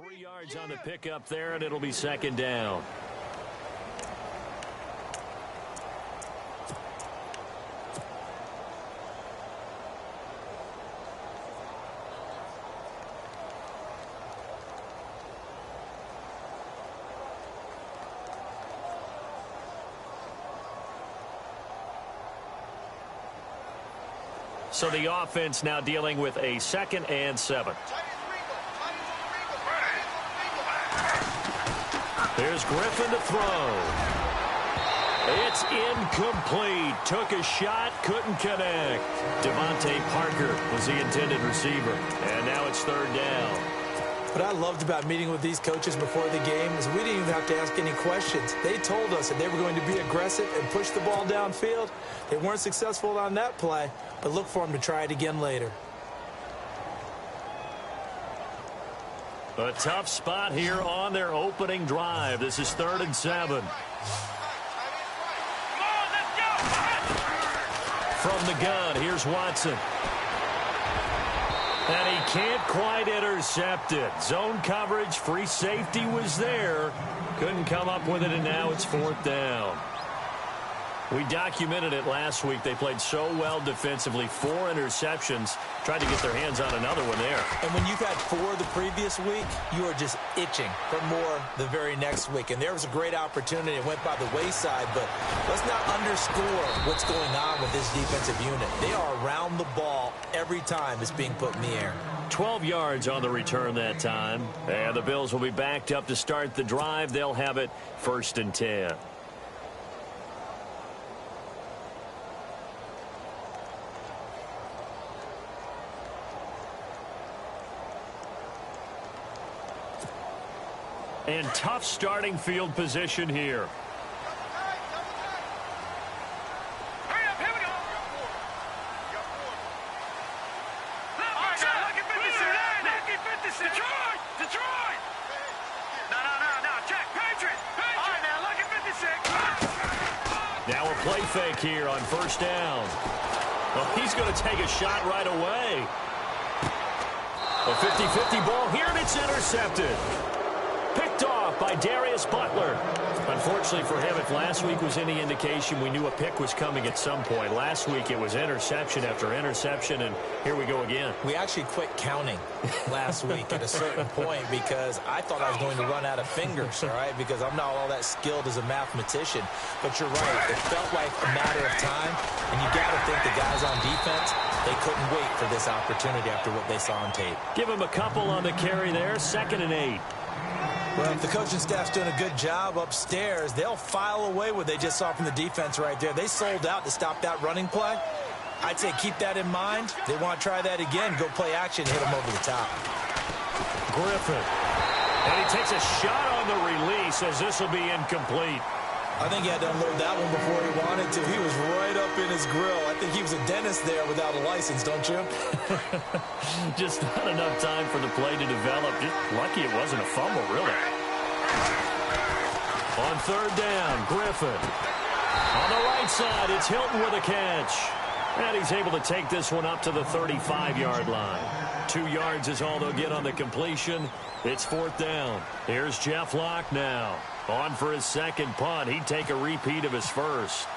3 yards on the pickup there, and it'll be second down. So the offense now dealing with a 2nd and 7. There's Griffin to throw. It's incomplete. Took a shot, couldn't connect. Devontae Parker was the intended receiver. And now it's 3rd down. What I loved about meeting with these coaches before the game is we didn't even have to ask any questions. They told us that they were going to be aggressive and push the ball downfield. They weren't successful on that play, but look for them to try it again later. A tough spot here on their opening drive. This is 3rd and 7. From the gun, here's Watson. And he can't quite intercept it. Zone coverage, free safety was there. Couldn't come up with it, and now it's 4th down. We documented it last week. They played so well defensively. 4 interceptions. Tried to get their hands on another one there. And when you've had 4 the previous week, you are just itching for more the very next week. And there was a great opportunity. It went by the wayside, but let's not underscore what's going on with this defensive unit. They are around the ball every time it's being put in the air. 12 yards on the return that time. And the Bills will be backed up to start the drive. They'll have it 1st and 10. And tough starting field position here. Hurry up, here we go. Look at 56. Detroit. No. Check. Patriots. All right, now look at 56. Now a play fake here on 1st down. Well, he's going to take a shot right away. A 50-50 ball here, and it's intercepted. Picked off by Darius Butler. Unfortunately for him, if last week was any indication, we knew a pick was coming at some point. Last week it was interception after interception, and here we go again. We actually quit counting last week at a certain point because I thought I was going to run out of fingers, all right, because I'm not all that skilled as a mathematician. But you're right. It felt like a matter of time, and you got to think the guys on defense, they couldn't wait for this opportunity after what they saw on tape. Give him a couple on the carry there, 2nd and 8. Well, if the coaching staff's doing a good job upstairs, they'll file away what they just saw from the defense right there. They sold out to stop that running play. I'd say keep that in mind. They want to try that again, go play action, hit them over the top. Griffin. And he takes a shot on the release as this will be incomplete. I think he had to unload that one before he wanted to. He was right up in his grill. I think he was a dentist there without a license, don't you? Just not enough time for the play to develop. Just lucky it wasn't a fumble, really. On 3rd down, Griffin. On the right side, it's Hilton with a catch. And he's able to take this one up to the 35-yard line. 2 yards is all they'll get on the completion. It's 4th down. Here's Jeff Locke now. On for his 2nd punt. He'd take a repeat of his 1st.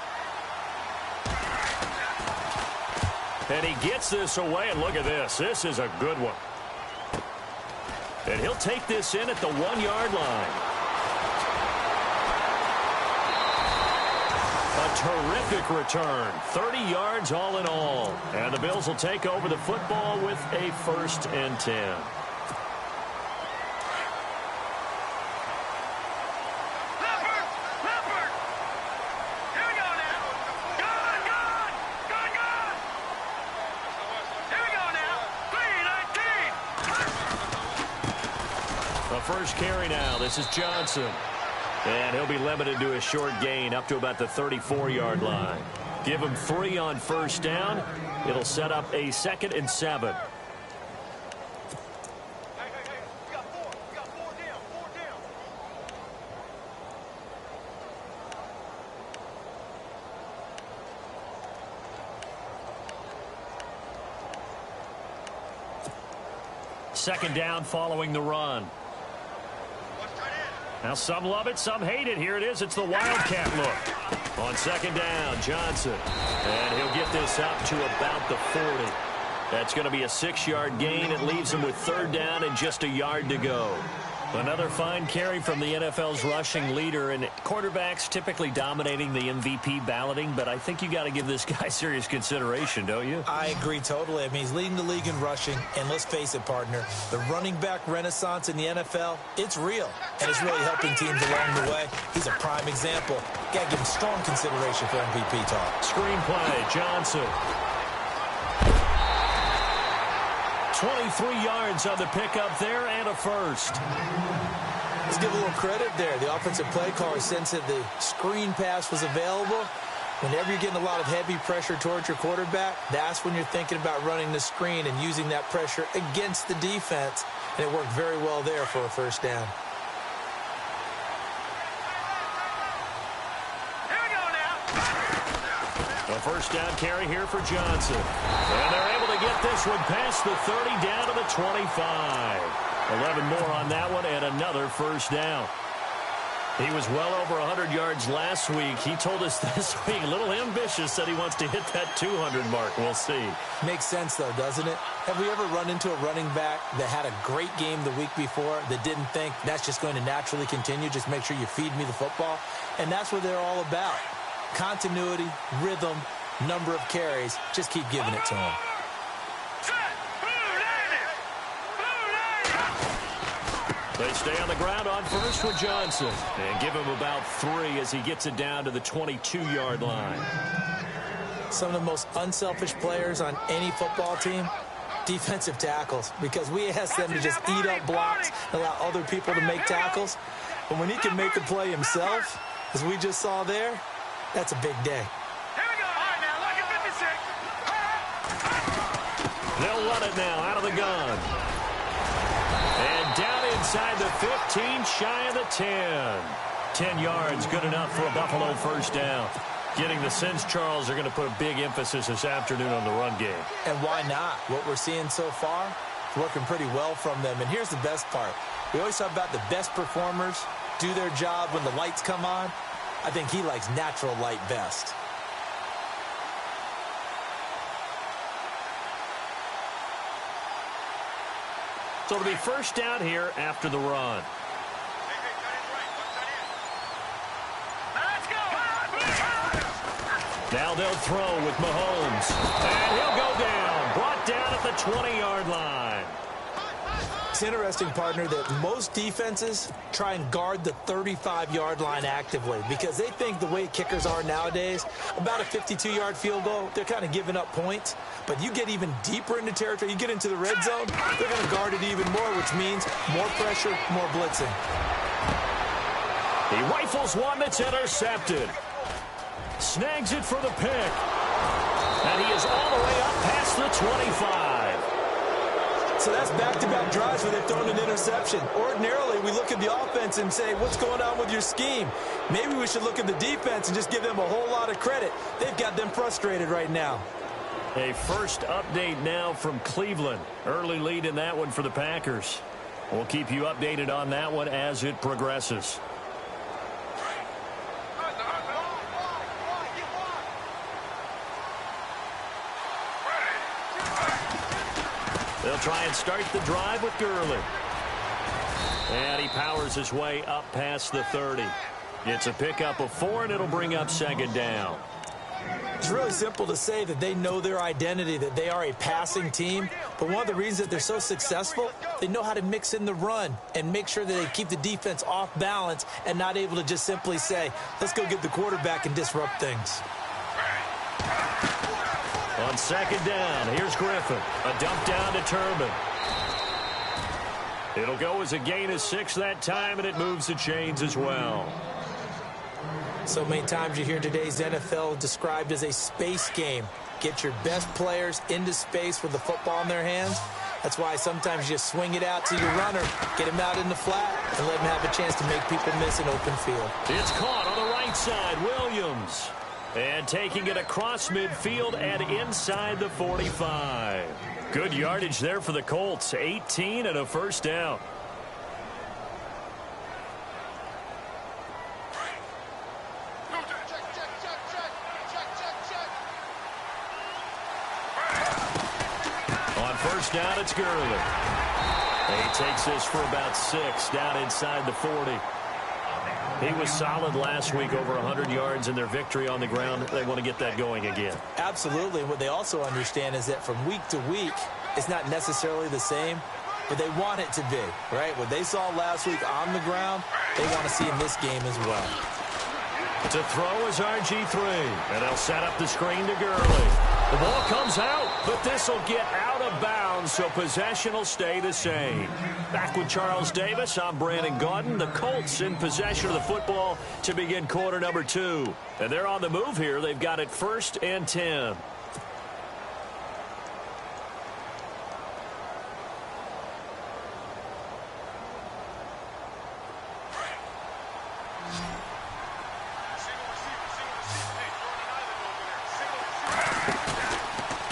And he gets this away, and look at this. This is a good one. And he'll take this in at the 1-yard line. A terrific return. 30 yards all in all. And the Bills will take over the football with a 1st and 10. First carry now. This is Johnson. And he'll be limited to a short gain up to about the 34-yard line. Give him 3 on 1st down. It'll set up a 2nd and 7. Second down following the run. Now, some love it, some hate it. Here it is. It's the Wildcat look. On second down, Johnson. And he'll get this up to about the 40. That's going to be a 6-yard gain. It leaves him with third down and just a yard to go. Another fine carry from the NFL's rushing leader, and quarterbacks typically dominating the MVP balloting, but I think you got to give this guy serious consideration, don't you? I agree totally. I mean, he's leading the league in rushing, and let's face it, partner, the running back renaissance in the NFL, it's real, and it's really helping teams along the way. He's a prime example. Got to give him strong consideration for MVP talk. Screenplay, Johnson. 23 yards on the pickup there and a first. Let's give a little credit there. The offensive play caller sensed that the screen pass was available. Whenever you're getting a lot of heavy pressure towards your quarterback, that's when you're thinking about running the screen and using that pressure against the defense. And it worked very well there for a first down. A first down carry here for Johnson. And they're able to get this one past the 30 down to the 25. 11 more on that one and another first down. He was well over 100 yards last week. He told us this week, a little ambitious, said he wants to hit that 200 mark. We'll see. Makes sense, though, doesn't it? Have we ever run into a running back that had a great game the week before that didn't think that's just going to naturally continue? Just make sure you feed me the football. And that's what they're all about. Continuity, rhythm, number of carries. Just keep giving it to him. They stay on the ground on first with Johnson. And give him about 3 as he gets it down to the 22-yard line. Some of the most unselfish players on any football team, defensive tackles, because we ask them to just eat up blocks and allow other people to make tackles. But when he can make a play himself, as we just saw there, that's a big day. Here we go. All right, now, look at 56. They'll run it now out of the gun. And down inside the 15, shy of the 10. 10 yards, good enough for a Buffalo first down. Getting the sense, Charles, are going to put a big emphasis this afternoon on the run game. And why not? What we're seeing so far is working pretty well from them. And here's the best part. We always talk about the best performers do their job when the lights come on. I think he likes natural light best. So it'll be first down here after the run. Now they'll throw with Mahomes. And he'll go down. Brought down at the 20-yard line. It's interesting, partner, that most defenses try and guard the 35-yard line actively because they think the way kickers are nowadays, about a 52-yard field goal, they're kind of giving up points. But you get even deeper into territory, you get into the red zone, they're going to guard it even more, which means more pressure, more blitzing. He rifles one that's intercepted. Snags it for the pick. And he is all the way up past the 25. So that's back-to-back drives where they've thrown an interception. Ordinarily, we look at the offense and say, what's going on with your scheme? Maybe we should look at the defense and just give them a whole lot of credit. They've got them frustrated right now. A first update now from Cleveland. Early lead in that one for the Packers. We'll keep you updated on that one as it progresses. They'll try and start the drive with Gurley. And he powers his way up past the 30. It's a pickup of 4, and it'll bring up second down. It's really simple to say that they know their identity, that they are a passing team. But one of the reasons that they're so successful, they know how to mix in the run and make sure that they keep the defense off balance and not able to just simply say, let's go get the quarterback and disrupt things. On second down, here's Griffin. A dump down to Turbin. It'll go as a gain of 6 that time, and it moves the chains as well. So many times you hear today's NFL described as a space game. Get your best players into space with the football in their hands. That's why sometimes you just swing it out to your runner, get him out in the flat, and let him have a chance to make people miss an open field. It's caught on the right side, Williams. And taking it across midfield and inside the 45. Good yardage there for the Colts. 18 and a first down. down, it's Gurley. He takes this for about 6 down inside the 40. He was solid last week, over 100 yards in their victory on the ground. They want to get that going again. Absolutely. What they also understand is that from week to week, it's not necessarily the same, but they want it to be, right? What they saw last week on the ground, they want to see in this game as well. To throw is RG3, and they'll set up the screen to Gurley. The ball comes out, but this will get out of bounds, so possession will stay the same. Back with Charles Davis, I'm Brandon Gaudin. The Colts in possession of the football to begin quarter number 2. And they're on the move here. They've got it 1st and 10.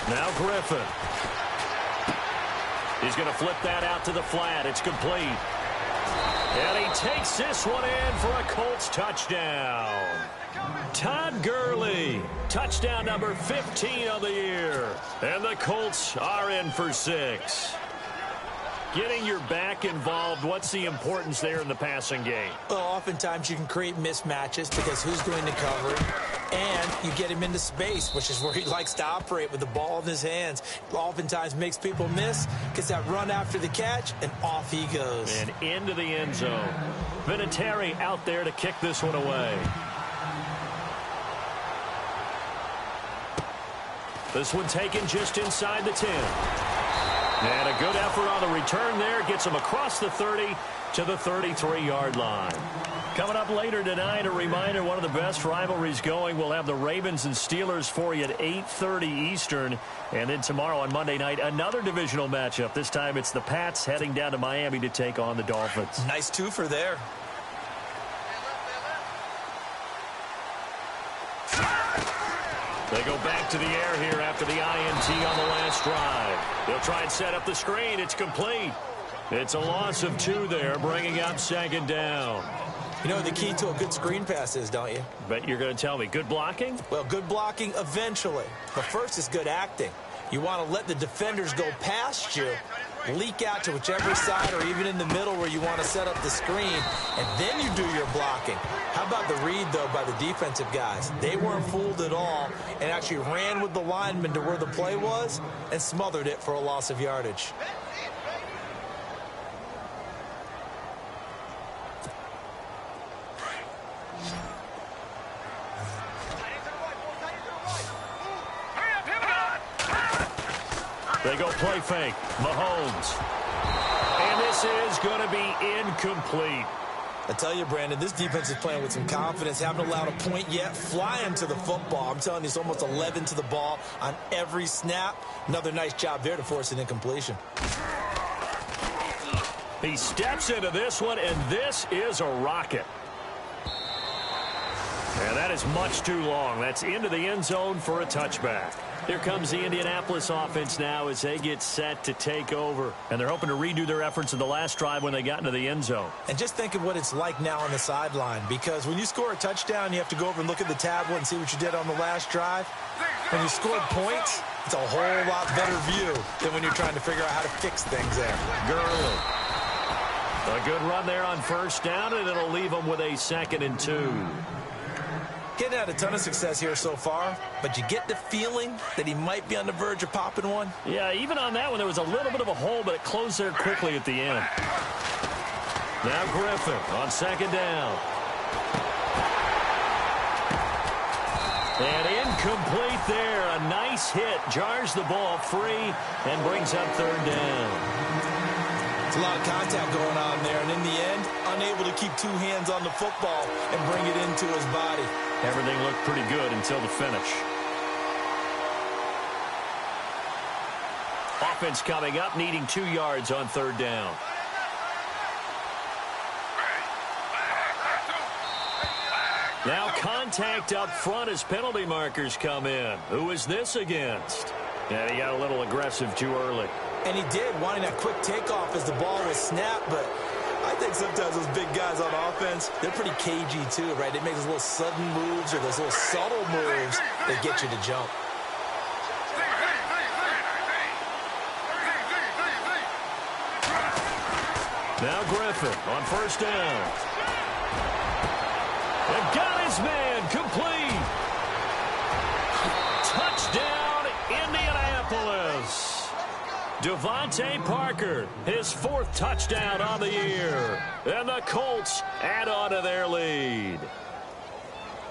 Now Griffin. He's going to flip that out to the flat. It's complete. And he takes this one in for a Colts touchdown. Todd Gurley, touchdown number 15 of the year. And the Colts are in for 6. Getting your back involved, what's the importance there in the passing game? Well, oftentimes you can create mismatches because who's going to cover it? And you get him into space, which is where he likes to operate with the ball in his hands. Oftentimes makes people miss, gets that run after the catch, and off he goes. And into the end zone. Vinatieri out there to kick this one away. This one taken just inside the 10. And a good effort on the return there. Gets him across the 30 to the 33-yard line. Coming up later tonight, a reminder, one of the best rivalries going. We'll have the Ravens and Steelers for you at 8:30 Eastern. And then tomorrow on Monday night, another divisional matchup. This time it's the Pats heading down to Miami to take on the Dolphins. Nice twofer there. They go back to the air here after the INT on the last drive. They'll try and set up the screen. It's complete. It's a loss of 2 there, bringing up 2nd down. You know what the key to a good screen pass is, don't you? Bet you're going to tell me. Good blocking? Well, good blocking eventually. But first is good acting. You want to let the defenders go past you, leak out to whichever side or even in the middle where you want to set up the screen, and then you do your blocking. How about the read, though, by the defensive guys? They weren't fooled at all and actually ran with the lineman to where the play was and smothered it for a loss of yardage. They go play fake. Mahomes. And this is going to be incomplete. I tell you, Brandon, this defense is playing with some confidence. Haven't allowed a point yet. Flying to the football. I'm telling you, it's almost 11 to the ball on every snap. Another nice job there to force an incompletion. He steps into this one, and this is a rocket. And that is much too long. That's into the end zone for a touchback. Here comes the Indianapolis offense now as they get set to take over. And they're hoping to redo their efforts in the last drive when they got into the end zone. And just think of what it's like now on the sideline, because when you score a touchdown, you have to go over and look at the tablet and see what you did on the last drive. When you scored points, it's a whole lot better view than when you're trying to figure out how to fix things there. Gurley. A good run there on 1st down, and it'll leave them with a 2nd and 2. Getting had a ton of success here so far, but you get the feeling that he might be on the verge of popping one. Yeah, even on that one, there was a little bit of a hole, but it closed there quickly at the end. Now Griffin on 2nd down. And incomplete there. A nice hit. Jars the ball free and brings up 3rd down. It's a lot of contact going on there, and in the end, unable to keep 2 hands on the football and bring it into his body. Everything looked pretty good until the finish. Offense coming up, needing 2 yards on 3rd down. Now contact up front as penalty markers come in. Who is this against? And he got a little aggressive too early. And he did, wanting that quick takeoff as the ball was snapped, but I think sometimes those big guys on offense, they're pretty cagey too, right? They make those little sudden moves or those little subtle moves that get you to jump. Now Griffin on first down. And got his man complete. Touchdown, Indianapolis. Devontae Parker, his 4th touchdown on the year. And the Colts add on to their lead.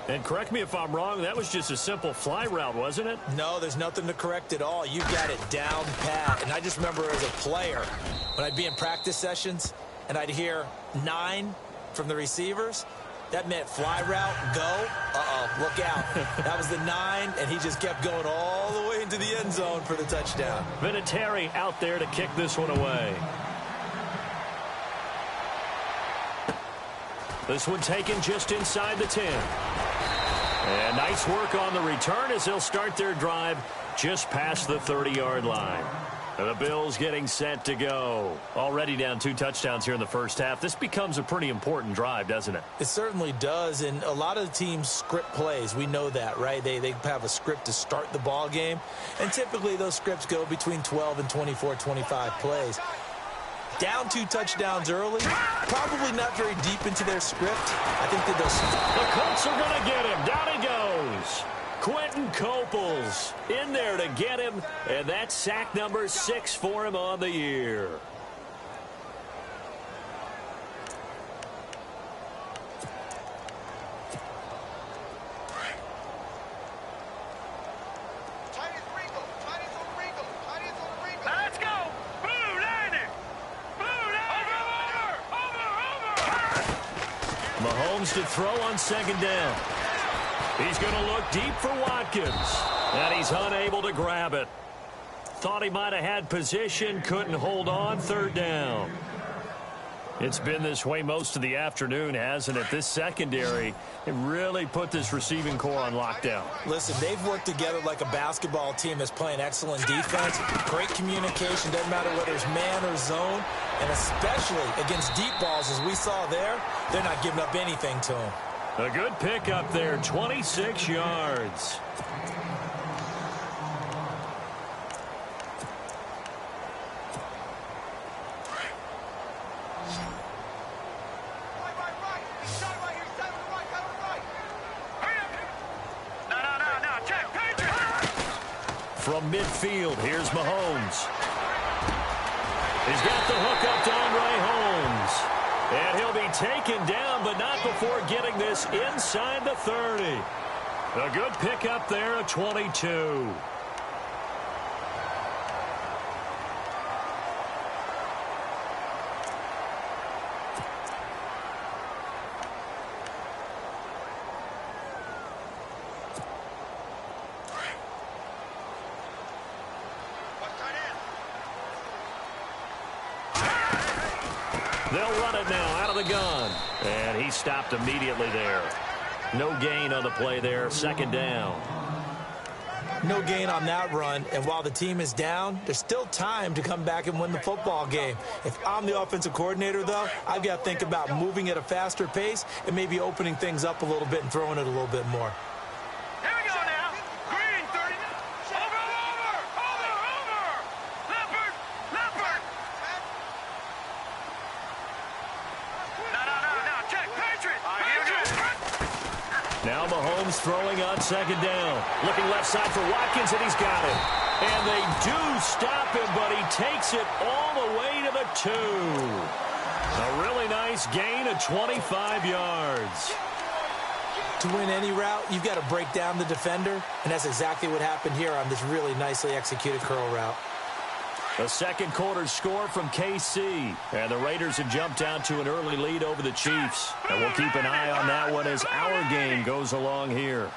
And correct me if I'm wrong, that was just a simple fly route, wasn't it? No, there's nothing to correct at all. You got it down pat. And I just remember as a player, when I'd be in practice sessions and I'd hear 9 from the receivers, that meant fly route, go. Uh-oh, look out. That was the 9, and he just kept going all the way into the end zone for the touchdown. Vinatieri out there to kick this one away. This one taken just inside the 10. And nice work on the return as they'll start their drive just past the 30-yard line. And the Bills getting set to go. Already down 2 touchdowns here in the first half. This becomes a pretty important drive, doesn't it? It certainly does, and a lot of the teams script plays. We know that, right? They have a script to start the ball game, and typically those scripts go between 12 and 24, 25 plays. Down 2 touchdowns early, probably not very deep into their script. I think that the Colts are going to get him. Down he goes. Quentin Coples in there to get him, and that's sack number 6 for him on the year. Let's go. Blue landing. Blue landing. Over. Mahomes to throw on 2nd down. He's going to look deep for Watkins, and he's unable to grab it. Thought he might have had position, couldn't hold on, 3rd down. It's been this way most of the afternoon, hasn't it? This secondary, it really put this receiving core on lockdown. Listen, they've worked together like a basketball team that's playing excellent defense. Great communication, doesn't matter whether it's man or zone. And especially against deep balls, as we saw there, they're not giving up anything to him. A good pickup there, 26 yards. No. Check. Patriot. From midfield, here's Mahomes. He's got the hook up to Andre Holmes. And he'll be taken down, but not before getting this inside the 30. A good pickup there, a 22. They'll run it now out of the gun. And he stopped immediately there. No gain on the play there. 2nd down. No gain on that run. And while the team is down, there's still time to come back and win the football game. If I'm the offensive coordinator, though, I've got to think about moving at a faster pace and maybe opening things up a little bit and throwing it a little bit more. Here we go now. Green 30. Over. Leopard. No. Check. Patriot. Now Mahomes throwing on 2nd down. Looking left side for Watkins, and he's got it. And they do stop him, but he takes it all the way to the 2. A really nice gain of 25 yards. To win any route, you've got to break down the defender, and that's exactly what happened here on this really nicely executed curl route. A 2nd quarter score from KC, and the Raiders have jumped out to an early lead over the Chiefs. And we'll keep an eye on that one as our game goes along here.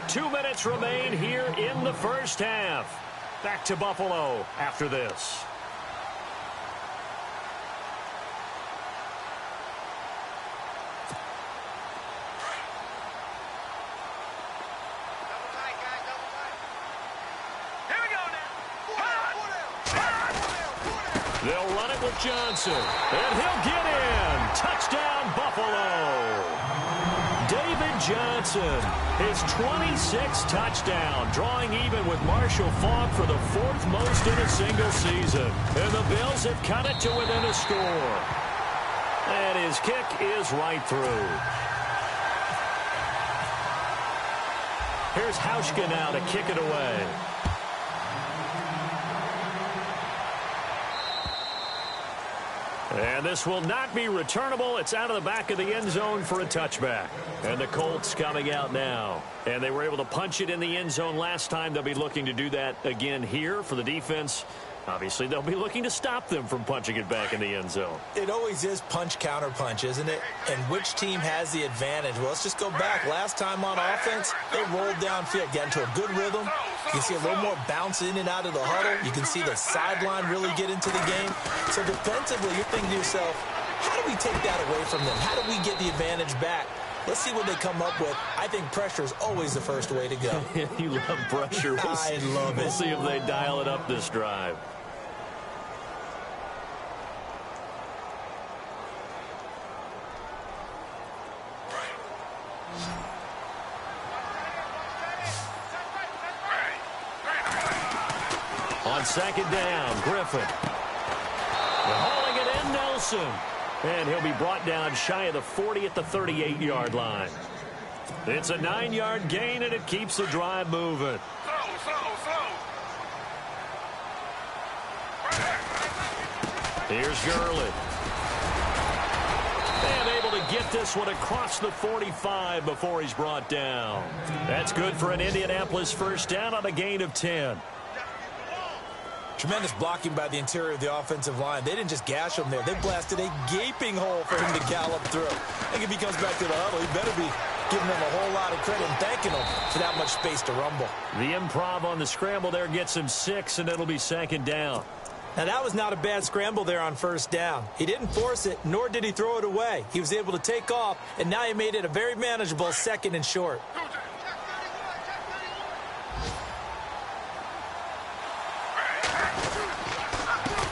Two minutes remain here in the first half. Back to Buffalo after this. They'll run it with Johnson, and he'll get in. Touchdown, Buffalo. David Johnson, his 26th touchdown, drawing even with Marshall Faulk for the 4th most in a single season. And the Bills have cut it to within a score. And his kick is right through. Here's Hauschka now to kick it away. And this will not be returnable. It's out of the back of the end zone for a touchback. And the Colts coming out now. And they were able to punch it in the end zone last time. They'll be looking to do that again here for the defense. Obviously, they'll be looking to stop them from punching it back in the end zone. It always is punch-counter-punch, isn't it? And which team has the advantage? Well, let's just go back. Last time on offense, they rolled downfield, got into a good rhythm. You can see a little more bounce in and out of the huddle. You can see the sideline really get into the game. So defensively, you're thinking to yourself, how do we take that away from them? How do we get the advantage back? Let's see what they come up with. I think pressure is always the first way to go. You love pressure. I love it. We'll see if they dial it up this drive. On second down, Griffin. Hauling it in, Nelson. And he'll be brought down shy of the 40 at the 38-yard line. It's a 9-yard gain, and it keeps the drive moving. Here's Gurley. And able to get this one across the 45 before he's brought down. That's good for an Indianapolis first down on a gain of 10. Tremendous blocking by the interior of the offensive line. They didn't just gash him there. They blasted a gaping hole for him to gallop through. I think if he comes back to the huddle, he better be giving them a whole lot of credit and thanking them for that much space to rumble. The improv on the scramble there gets him 6, and it'll be second down. Now, that was not a bad scramble there on first down. He didn't force it, nor did he throw it away. He was able to take off, and now he made it a very manageable second and short.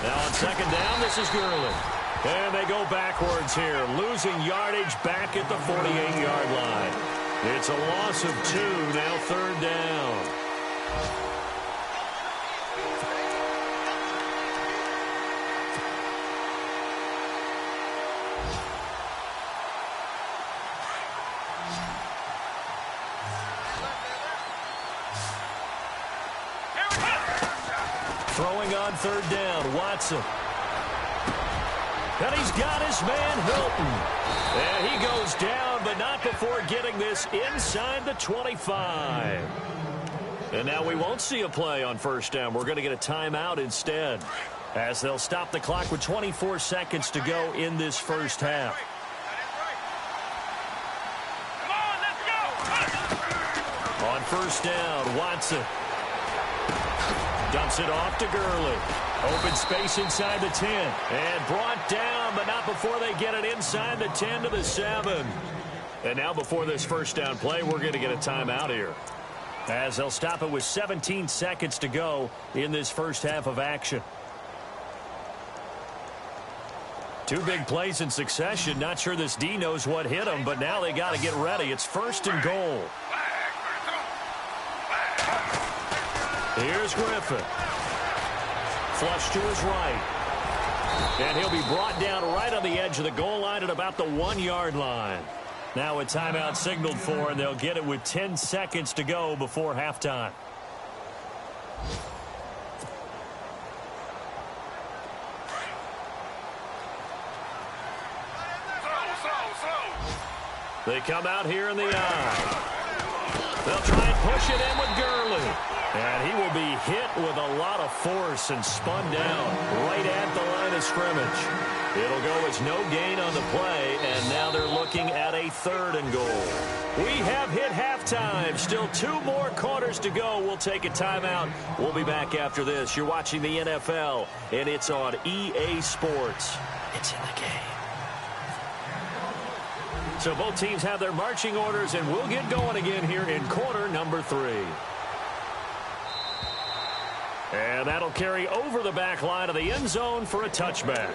Now on second down, this is Gurley. And they go backwards here, losing yardage back at the 48-yard line. It's a loss of 2, now third down. Throwing on third down, Watson. And he's got his man, Hilton. And he goes down, but not before getting this inside the 25. And now we won't see a play on first down. We're going to get a timeout instead, as they'll stop the clock with 24 seconds to go in this first half. On first down, Watson. Dumps it off to Gurley. Open space inside the 10. And brought down, but not before they get it inside the 10 to the 7. And now before this first down play, we're going to get a timeout here, as they'll stop it with 17 seconds to go in this first half of action. 2 big plays in succession. Not sure this D knows what hit him, but now they got to get ready. It's first and goal. Here's Griffin. Flush to his right. And he'll be brought down right on the edge of the goal line at about the 1-yard line. Now a timeout signaled for, and they'll get it with 10 seconds to go before halftime. They come out here in the eye. They'll try and push it in with Gurley. And he will be hit with a lot of force and spun down right at the line of scrimmage. It'll go as no gain on the play, and now they're looking at a third and goal. We have hit halftime. Still 2 more quarters to go. We'll take a timeout. We'll be back after this. You're watching the NFL, and it's on EA Sports. It's in the game. So both teams have their marching orders, and we'll get going again here in quarter number 3. And that'll carry over the back line of the end zone for a touchback.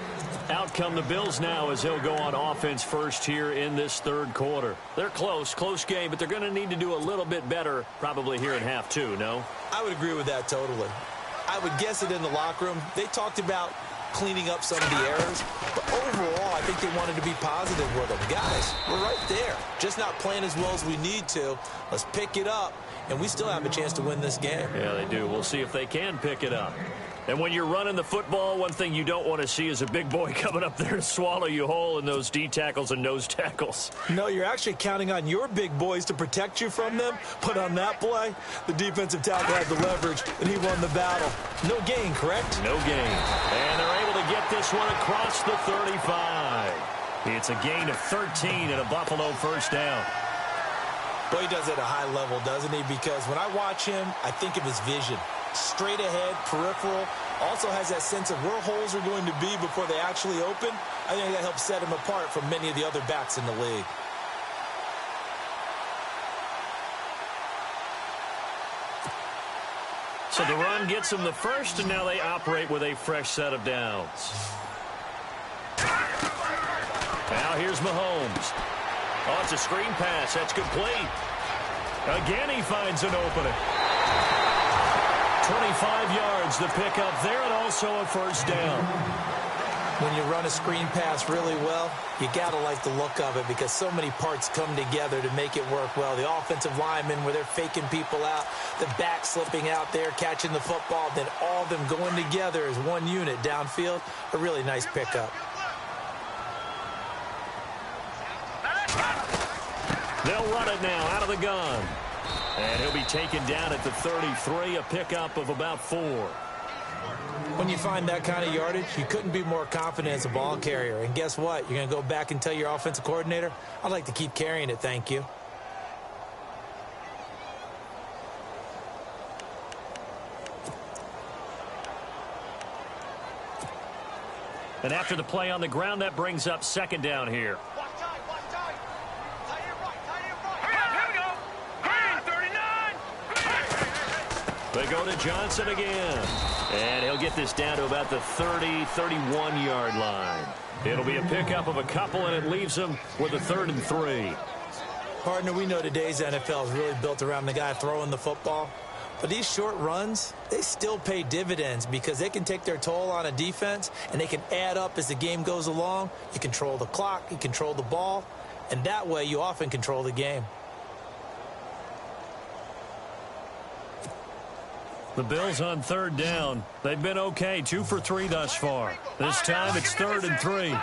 Out come the Bills now as they'll go on offense first here in this third quarter. They're close game, but they're going to need to do a little bit better probably here in half two, no? I would agree with that totally. I would guess it in the locker room. They talked about cleaning up some of the errors, but overall, I think they wanted to be positive with them. Guys, we're right there. Just not playing as well as we need to. Let's pick it up, and we still have a chance to win this game. Yeah, they do. We'll see if they can pick it up. And when you're running the football, one thing you don't want to see is a big boy coming up there to swallow you whole in those D tackles and nose tackles. No, you're actually counting on your big boys to protect you from them. But on that play, the defensive tackle had the leverage, and he won the battle. No gain, correct? No gain. And they're able to get this one across the 35. It's a gain of 13 and a Buffalo first down. Boy, he does it at a high level, doesn't he? Because when I watch him, I think of his vision. Straight ahead, peripheral, also has that sense of where holes are going to be before they actually open. I think that helps set him apart from many of the other backs in the league. So the run gets them the first, and now they operate with a fresh set of downs. Now here's Mahomes. Oh, it's a screen pass. That's complete. Again, he finds an opening. 25 yards, the pickup there, and also a first down. When you run a screen pass really well, you got to like the look of it because so many parts come together to make it work well. The offensive linemen, where they're faking people out, the back slipping out there, catching the football, then all of them going together as one unit downfield. A really nice pickup. They'll run it now out of the gun. And he'll be taken down at the 33, a pickup of about 4. When you find that kind of yardage, you couldn't be more confident as a ball carrier. And guess what? You're going to go back and tell your offensive coordinator, I'd like to keep carrying it, thank you. And after the play on the ground, that brings up second down here. They go to Johnson again. And he'll get this down to about the 30, 31-yard line. It'll be a pickup of a couple, and it leaves them with a 3rd and 3. Partner, we know today's NFL is really built around the guy throwing the football. But these short runs, they still pay dividends because they can take their toll on a defense, and they can add up as the game goes along. You control the clock, you control the ball, and that way you often control the game. The Bills on 3rd down. They've been okay, 2 for 3 thus far. This time it's 3rd and 3.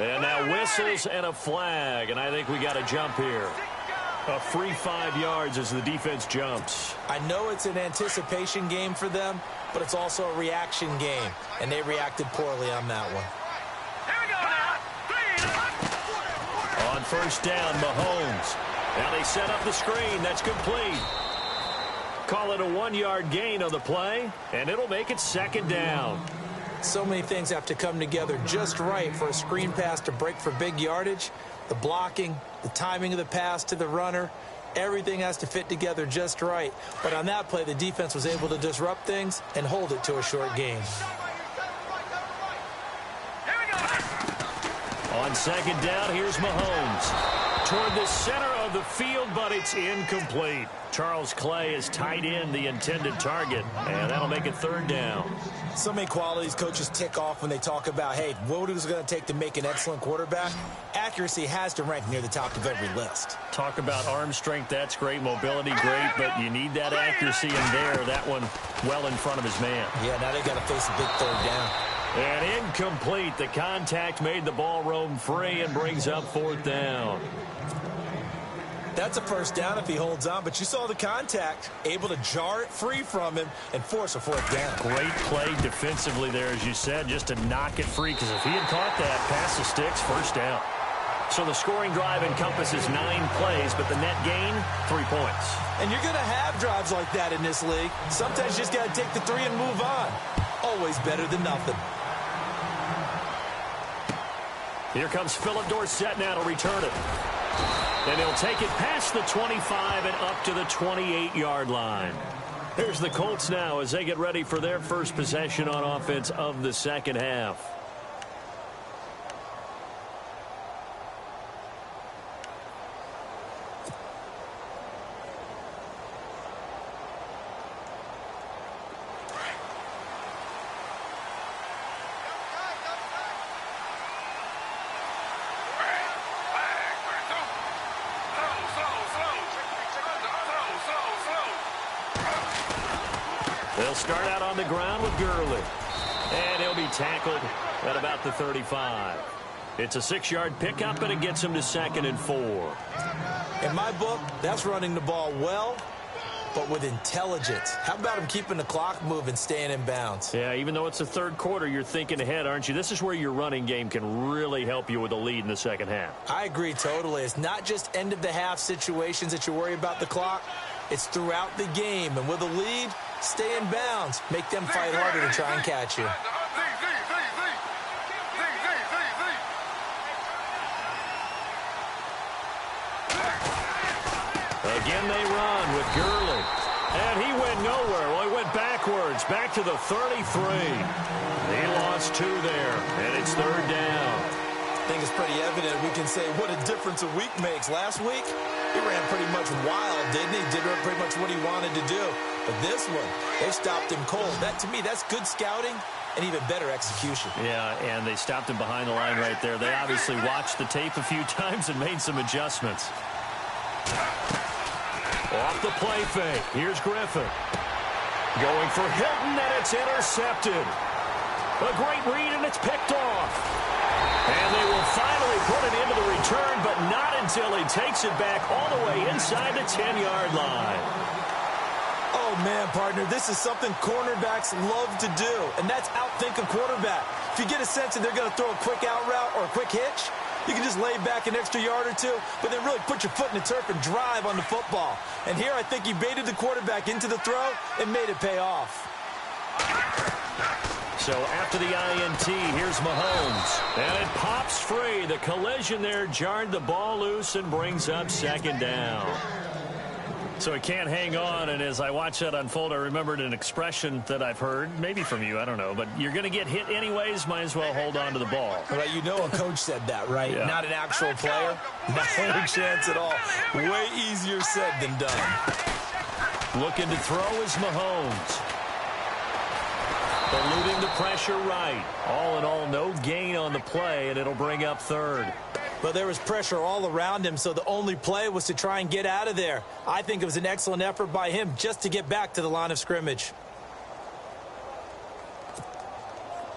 And now whistles and a flag, and I think we got a jump here. A free 5 yards as the defense jumps. I know it's an anticipation game for them, but it's also a reaction game, and they reacted poorly on that one. On first down, Mahomes. Now they set up the screen. That's complete. Call it a 1-yard gain on the play, and it'll make it 2nd down. So many things have to come together just right for a screen pass to break for big yardage. The blocking, the timing of the pass to the runner, everything has to fit together just right. But on that play, the defense was able to disrupt things and hold it to a short gain. On 2nd down, here's Mahomes. Toward the center of the field, but it's incomplete. Charles Clay is tight in the intended target, and that'll make it 3rd down. So many qualities coaches tick off when they talk about, hey, what is it going to take to make an excellent quarterback? Accuracy has to rank near the top of every list. Talk about arm strength, that's great. Mobility, great, but you need that accuracy in there. That one well in front of his man. Yeah, now they got to face a big 3rd down. And incomplete. The contact made the ball roam free and brings up 4th down. That's a first down if he holds on, but you saw the contact, able to jar it free from him and force a 4th down. Great play defensively there, as you said, just to knock it free, because if he had caught that, pass the sticks, first down. So the scoring drive encompasses 9 plays, but the net gain, 3 points. And you're going to have drives like that in this league. Sometimes you just got to take the 3 and move on. Always better than nothing. Here comes Philip Dorsett now to return it. And he'll take it past the 25 and up to the 28-yard line. Here's the Colts now as they get ready for their first possession on offense of the second half. They'll start out on the ground with Gurley. And he'll be tackled at about the 35. It's a 6-yard pickup, and it gets him to 2nd and 4. In my book, that's running the ball well, but with intelligence. How about him keeping the clock moving, staying in bounds? Yeah, even though it's the third quarter, you're thinking ahead, aren't you? This is where your running game can really help you with a lead in the second half. I agree totally. It's not just end-of-the-half situations that you worry about the clock. It's throughout the game. And with a lead, stay in bounds. Make them fight harder to try and catch you. Again, they run with Gurley. And he went nowhere. Well, he went backwards, back to the 33. He lost 2 there, and it's 3rd down. I think it's pretty evident we can say what a difference a week makes. Last week, he ran pretty much wild, didn't he? Did pretty much what he wanted to do. But this one, they stopped him cold. That, to me, that's good scouting and even better execution. Yeah, and they stopped him behind the line right there. They obviously watched the tape a few times and made some adjustments. Off the play fake. Here's Griffin. Going for Hilton, and it's intercepted. A great read, and it's picked off. And they will finally put it into the return, but not until he takes it back all the way inside the 10-yard line. Oh, man, partner, this is something cornerbacks love to do, and that's outthink a quarterback. If you get a sense that they're going to throw a quick out route or a quick hitch, you can just lay back an extra yard or two, but then really put your foot in the turf and drive on the football. And here I think he baited the quarterback into the throw and made it pay off. So after the INT, here's Mahomes. And it pops free. The collision there jarred the ball loose and brings up 2nd down. So he can't hang on, and as I watch that unfold, I remembered an expression that I've heard, maybe from you, I don't know, but you're going to get hit anyways, might as well hold on to the ball. Right, you know a coach said that, right? Yeah. Not an actual player. Not any chance at all. Way easier said than done. Looking to throw is Mahomes. Eluding the pressure right. All in all, no gain on the play, and it'll bring up 3rd. But there was pressure all around him, so the only play was to try and get out of there. I think it was an excellent effort by him just to get back to the line of scrimmage.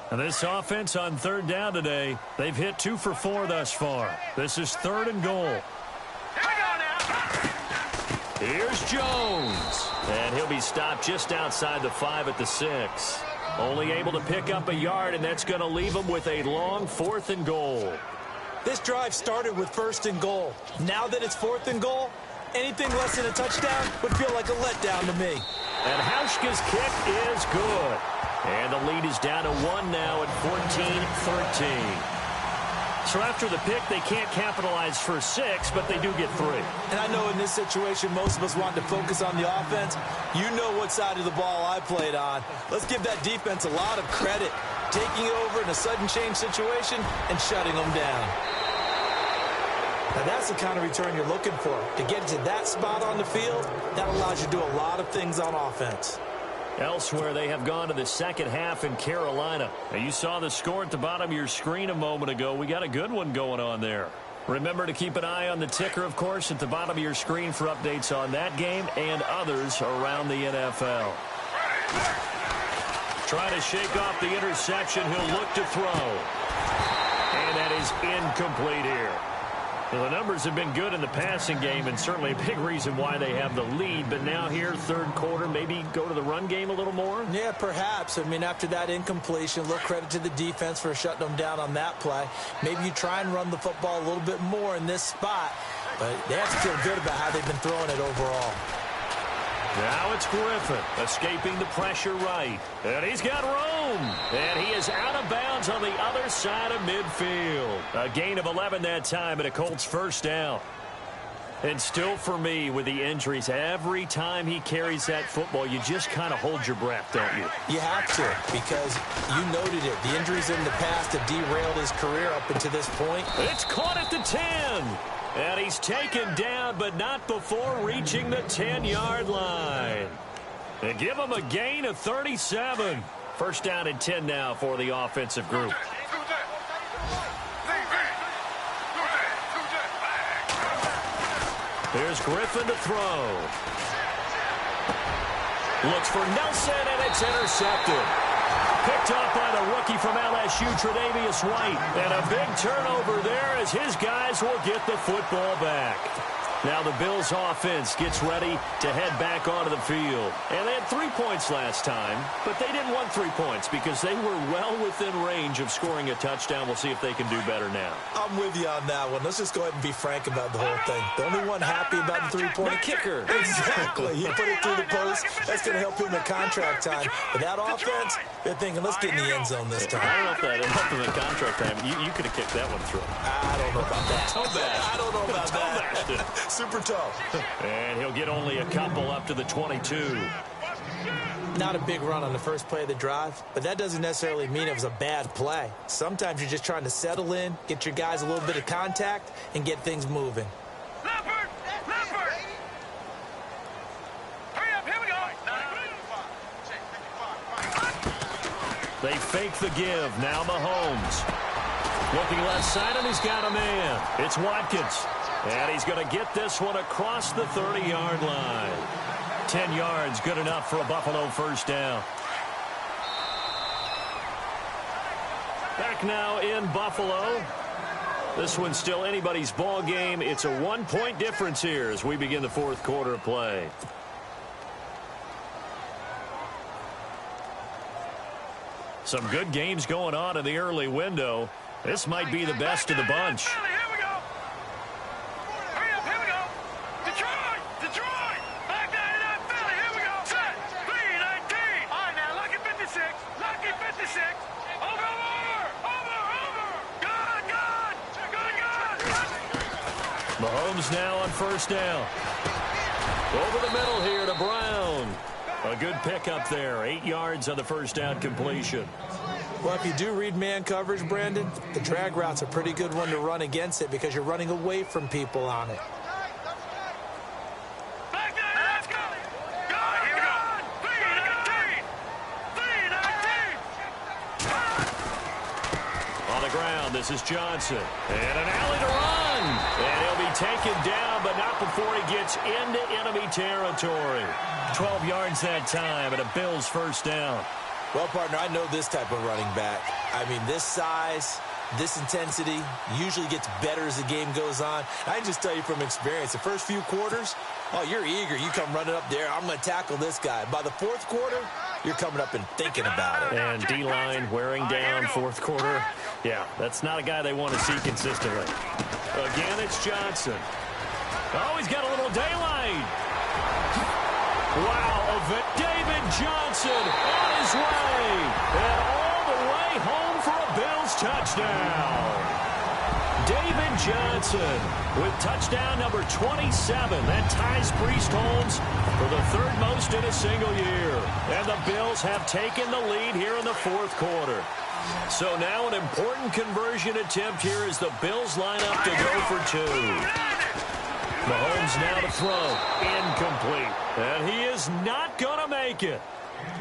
And this offense on 3rd down today, they've hit 2 for 4 thus far. This is 3rd and goal. Here's Jones. And he'll be stopped just outside the 5 at the 6. Only able to pick up a yard, and that's going to leave him with a long 4th and goal. This drive started with 1st and goal. Now that it's 4th and goal, anything less than a touchdown would feel like a letdown to me. And Hauschka's kick is good. And the lead is down to 1 now at 14-13. So after the pick, they can't capitalize for 6, but they do get 3. And I know in this situation, most of us want to focus on the offense. You know what side of the ball I played on. Let's give that defense a lot of credit. Taking it over in a sudden change situation and shutting them down. Now that's the kind of return you're looking for. To get to that spot on the field, that allows you to do a lot of things on offense. Elsewhere, they have gone to the second half in Carolina. Now, you saw the score at the bottom of your screen a moment ago. We got a good one going on there. Remember to keep an eye on the ticker, of course, at the bottom of your screen for updates on that game and others around the NFL. Trying to shake off the interception. He'll look to throw. And that is incomplete here. Well, the numbers have been good in the passing game, and certainly a big reason why they have the lead. But now here, 3rd quarter, maybe go to the run game a little more? Yeah, perhaps. I mean, after that incompletion, a little credit to the defense for shutting them down on that play. Maybe you try and run the football a little bit more in this spot. But they have to feel good about how they've been throwing it overall. Now it's Griffin escaping the pressure right. And he's got room. And he is out of bounds on the other side of midfield. A gain of 11 that time, and a Colts 1st down. And still for me, with the injuries, every time he carries that football, you just kind of hold your breath, don't you? You have to, because you noted it. The injuries in the past have derailed his career up until this point. It's caught at the 10. And he's taken down, but not before reaching the 10-yard line. They give him a gain of 37. First down and 10 now for the offensive group. Here's Griffin to throw. Looks for Nelson, and it's intercepted. Picked up by the rookie from LSU, Tre'Davious White. And a big turnover there as his guys will get the football back. Now the Bills offense gets ready to head back onto the field. And they had 3 points last time, but they didn't want 3 points because they were well within range of scoring a touchdown. We'll see if they can do better now. I'm with you on that one. Let's just go ahead and be frank about the whole thing. The only one happy about the three-point kicker. Exactly. He put it through the post. That's going to help him in contract time. But that offense, they're thinking, let's get in the end zone this time. I don't know if that helped him in contract time. You could have kicked that one through. I don't know about that. I don't know about that. Super tough. And he'll get only a couple up to the 22. Not a big run on the first play of the drive, but that doesn't necessarily mean it was a bad play. Sometimes you're just trying to settle in, get your guys a little bit of contact, and get things moving. Leopard! Leopard! Hurry up, here we go! They fake the give. Now Mahomes. Looking left side, and he's got a man. It's Watkins. And he's going to get this one across the 30-yard line. 10 yards, good enough for a Buffalo first down. Back now in Buffalo. This one's still anybody's ball game. It's a 1-point difference here as we begin the fourth quarter of play. Some good games going on in the early window. This might be the best of the bunch. Mahomes now on first down. Over the middle here to Brown. A good pickup there. 8 yards on the first down completion. Well, if you do read man coverage, Brandon, the drag route's a pretty good one to run against it because you're running away from people on it. On the ground, this is Johnson. And an alley to run. And he'll be taken down, but not before he gets into enemy territory. 12 yards that time, and a Bills first down. Well, partner, I know this type of running back. I mean, this size, this intensity usually gets better as the game goes on. I can just tell you from experience, the first few quarters, oh, you're eager. You come running up there, I'm going to tackle this guy. By the fourth quarter, you're coming up and thinking about it. And D-line wearing down fourth quarter. Yeah, that's not a guy they want to see consistently. Again, it's Johnson. Oh, he's got a little daylight. Wow, David Johnson on his way. And all the way home for a Bills touchdown. David Johnson with touchdown number 27. That ties Priest Holmes for the third most in a single year. And the Bills have taken the lead here in the fourth quarter. So now an important conversion attempt here as the Bills line up to go for two. Mahomes now to throw. Incomplete. And he is not going to make it.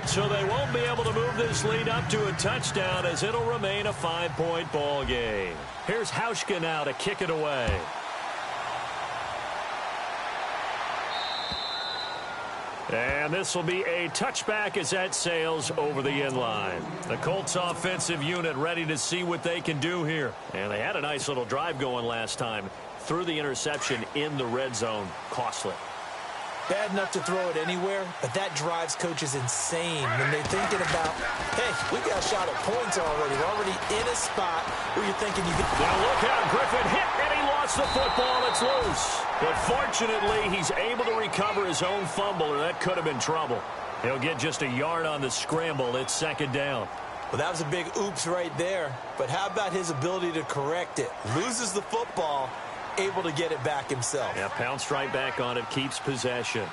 So they won't be able to move this lead up to a touchdown as it'll remain a 5-point ball game. Here's Hauschka now to kick it away. And this will be a touchback as that sails over the end line. The Colts offensive unit ready to see what they can do here. And they had a nice little drive going last time. Threw the interception in the red zone. Costly. Bad enough to throw it anywhere, but that drives coaches insane when they're thinking about, hey, we got a shot at points already. We're already in a spot where you're thinking you can... Now look out, Griffin hit, and he lost the football. It's loose. But fortunately, he's able to recover his own fumble, or that could have been trouble. He'll get just a yard on the scramble. It's second down. Well, that was a big oops right there. But how about his ability to correct it? Loses the football, able to get it back himself. Yeah, pounced right back on it, keeps possession.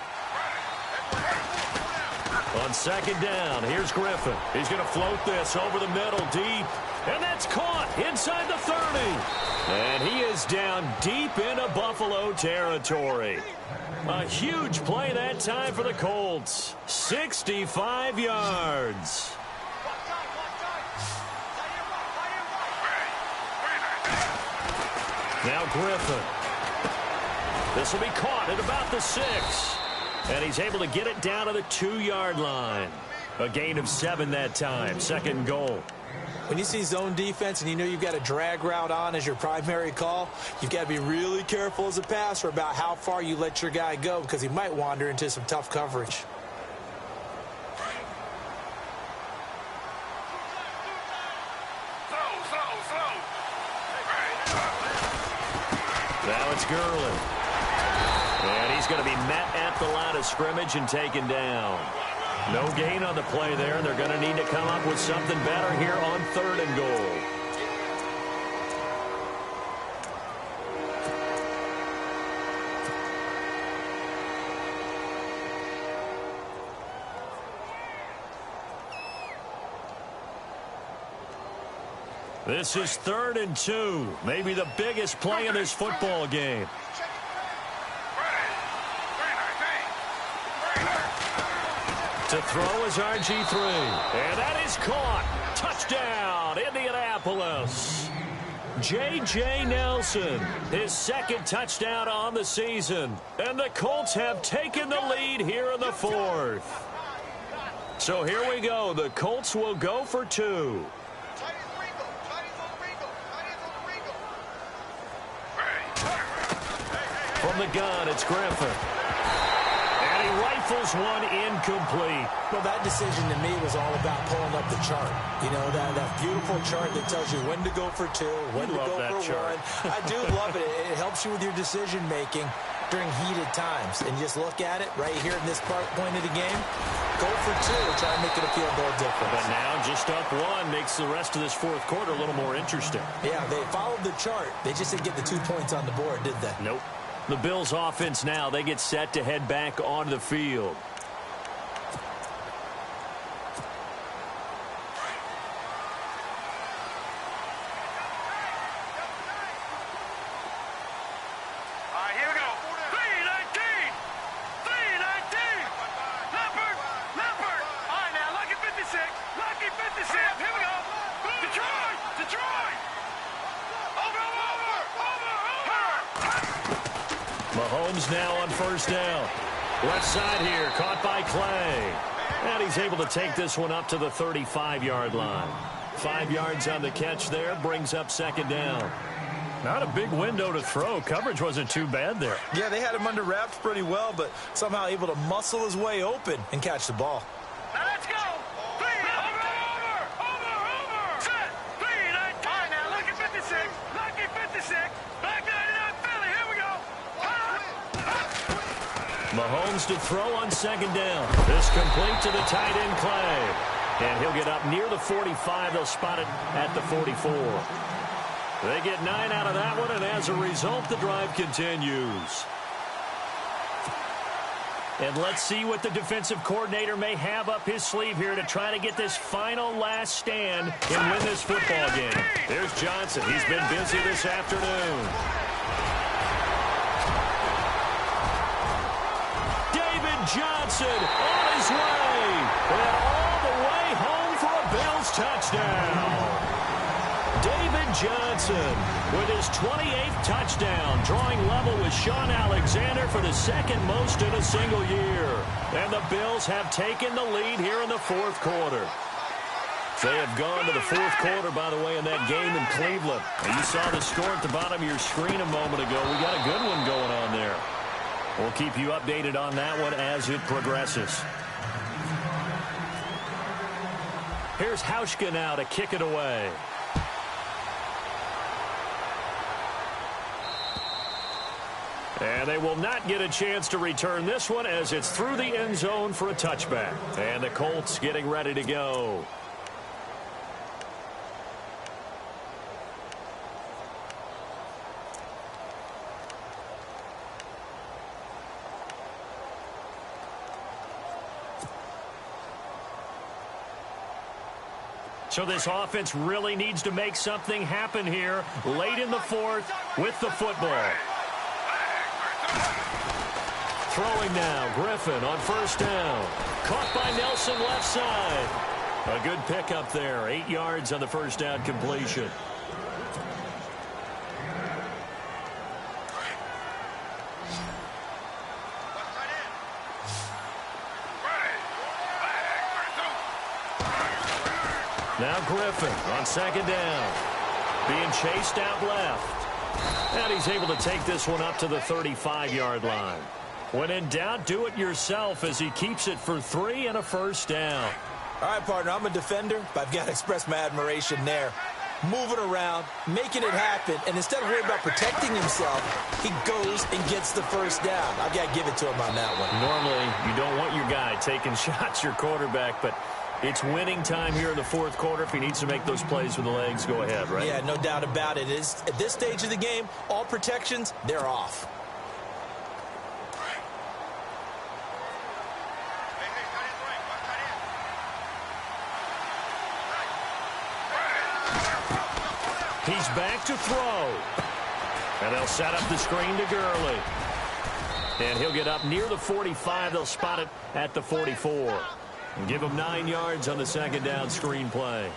On second down, here's Griffin. He's going to float this over the middle deep. And that's caught inside the 30. And he is down deep into Buffalo territory. A huge play that time for the Colts. 65 yards. Now Griffin. This will be caught at about the 6. And he's able to get it down to the 2-yard line. A gain of 7 that time. Second goal. When you see zone defense and you know you've got a drag route on as your primary call, you've got to be really careful as a passer about how far you let your guy go because he might wander into some tough coverage. Now it's Gurley. And he's going to be met at the line of scrimmage and taken down. No gain on the play there, and they're going to need to come up with something better here on 3rd and goal. This is 3rd and 2, maybe the biggest play in this football game. To throw is RG3. And that is caught. Touchdown, Indianapolis. J.J. Nelson, his 2nd touchdown on the season. And the Colts have taken the lead here in the 4th. So here we go. The Colts will go for 2. From the gun, it's Griffin. And he rifles one incomplete. Well, that decision to me was all about pulling up the chart. You know, that beautiful chart that tells you when to go for 2, when to go for chart. 1. I do love it. It helps you with your decision-making during heated times. And just look at it right here in this point of the game. Go for 2 and try to make it a field goal difference. But now just up 1 makes the rest of this 4th quarter a little more interesting. Yeah, they followed the chart. They just didn't get the 2 points on the board, did they? Nope. The Bills offense now, they get set to head back onto the field. Here we go. 3-19. 3-19. Leopard. All right, now, lucky 56. Lucky 56. Here we go. Detroit. Over. Mahomes now on 1st down. Left side here, caught by Clay. And he's able to take this one up to the 35-yard line. 5 yards on the catch there, brings up 2nd down. Not a big window to throw. Coverage wasn't too bad there. Yeah, they had him under wraps pretty well, but somehow able to muscle his way open and catch the ball. Now let's go. Over. Set. 3-19. All right, now, lucky 56. Lucky 56. Back 99 Philly. Here we go. Mahomes to throw on 2nd down. This complete to the tight end, Clay. And he'll get up near the 45. They'll spot it at the 44. They get 9 out of that one, and as a result, the drive continues. And let's see what the defensive coordinator may have up his sleeve here to try to get this final last stand and win this football game. There's Johnson. He's been busy this afternoon. David Johnson on his way. And all the way home for a Bills touchdown. David Johnson with his 28th touchdown, drawing level with Sean Alexander for the 2nd most in a single year. And the Bills have taken the lead here in the 4th quarter. They have gone to the 4th quarter, by the way, in that game in Cleveland. And you saw the score at the bottom of your screen a moment ago. We got a good one going on there. We'll keep you updated on that one as it progresses. Here's Hauschka now to kick it away. And they will not get a chance to return this one as it's through the end zone for a touchback. And the Colts getting ready to go. So this offense really needs to make something happen here late in the fourth with the football. Throwing now, Griffin on first down. Caught by Nelson left side. A good pickup there. 8 yards on the first down completion. Now Griffin on second down. Being chased out left. And he's able to take this one up to the 35-yard line. When in doubt, do it yourself as he keeps it for 3 and a first down. All right, partner, I'm a defender, but I've got to express my admiration there. Moving around, making it happen, and instead of worrying about protecting himself, he goes and gets the first down. I've got to give it to him on that one. Normally, you don't want your guy taking shots, your quarterback, but it's winning time here in the fourth quarter. If he needs to make those plays with the legs, go ahead, right? Yeah, no doubt about it. At this stage of the game, all protections, they're off. He's back to throw. And they'll set up the screen to Gurley. And he'll get up near the 45. They'll spot it at the 44. And give him 9 yards on the second down screen play.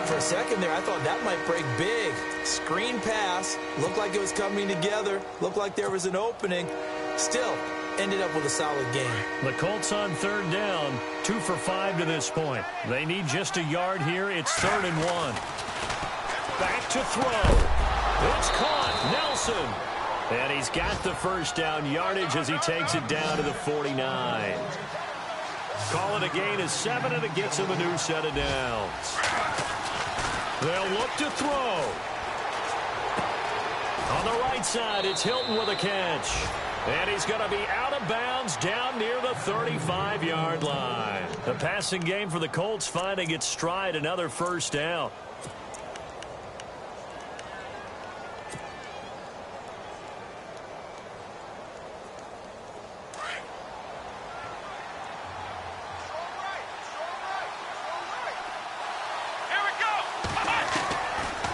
For a second there, I thought that might break big. Screen pass. Looked like it was coming together. Looked like there was an opening. Still, ended up with a solid game. The Colts on third down. 2 for 5 to this point. They need just a yard here. It's 3rd and 1. Back to throw. It's caught. Nelson. And he's got the first down yardage as he takes it down to the 49. Call it a gain of 7, and it gets him a new set of downs. They'll look to throw. On the right side, it's Hilton with a catch. And he's going to be out of bounds down near the 35-yard line. The passing game for the Colts finding its stride, another first down.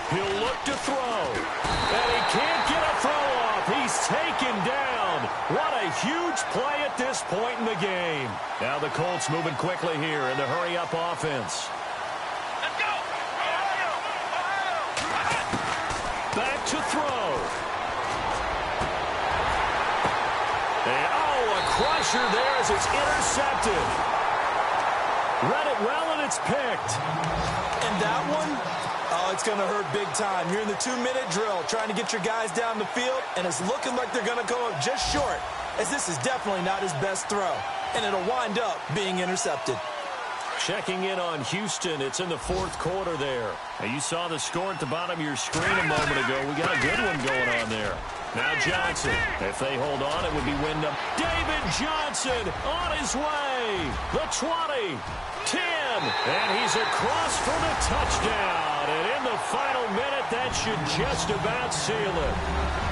He'll look to throw. And he can't get a throw off. He's taken down. What a huge play at this point in the game. Now the Colts moving quickly here in the hurry-up offense. Let's go! Back to throw. And, a crusher there as it's intercepted. Read it well, and it's picked. And that one, it's going to hurt big time. You're in the 2-minute drill trying to get your guys down the field, and it's looking like they're going to come up just short, as this is definitely not his best throw, and it'll wind up being intercepted. Checking in on Houston. It's in the fourth quarter there. Now, you saw the score at the bottom of your screen a moment ago. We got a good one going on there. Now Johnson. If they hold on, it would be Wyndham. David Johnson on his way. The 20, 10, and he's across for the touchdown. And in the final minute, that should just about seal it.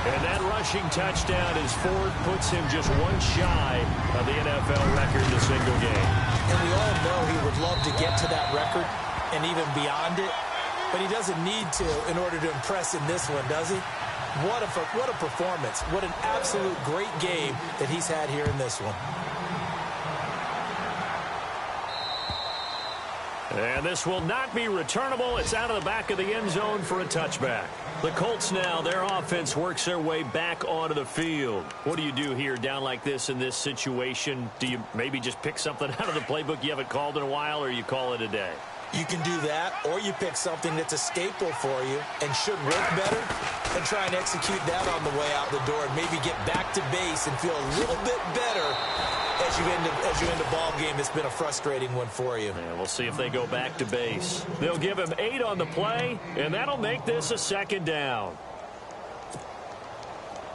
And that rushing touchdown, his fourth, puts him just one shy of the NFL record in a single game. And we all know he would love to get to that record and even beyond it, but he doesn't need to in order to impress in this one, does he? What a performance. What an absolute great game that he's had here in this one. And this will not be returnable. It's out of the back of the end zone for a touchback. The Colts now, their offense works their way back onto the field. What do you do here down like this in this situation? Do you maybe just pick something out of the playbook you haven't called in a while, or you call it a day? You can do that, or you pick something that's a staple for you and should work better and try and execute that on the way out the door and maybe get back to base and feel a little bit better as you end a ball game that's been a frustrating one for you. Yeah, we'll see if they go back to base. They'll give him 8 on the play, and that'll make this a second down.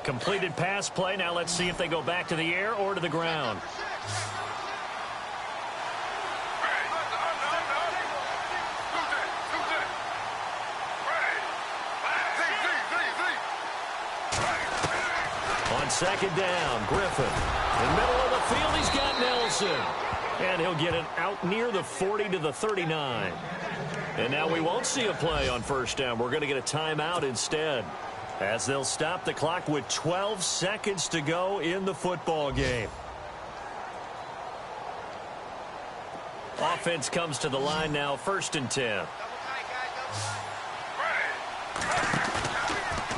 Completed pass play. Now let's see if they go back to the air or to the ground. On second down, Griffin. In the middle of the field, he's got Nelson. And he'll get it out near the 40 to the 39. And now we won't see a play on first down. We're going to get a timeout instead, as they'll stop the clock with 12 seconds to go in the football game. Offense comes to the line now, 1st and 10.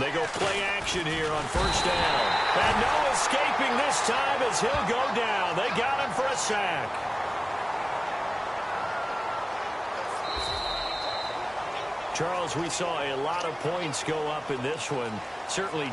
They go play action here on first down. And no escaping this time as he'll go down. They got him for a sack. Charles, we saw a lot of points go up in this one. Certainly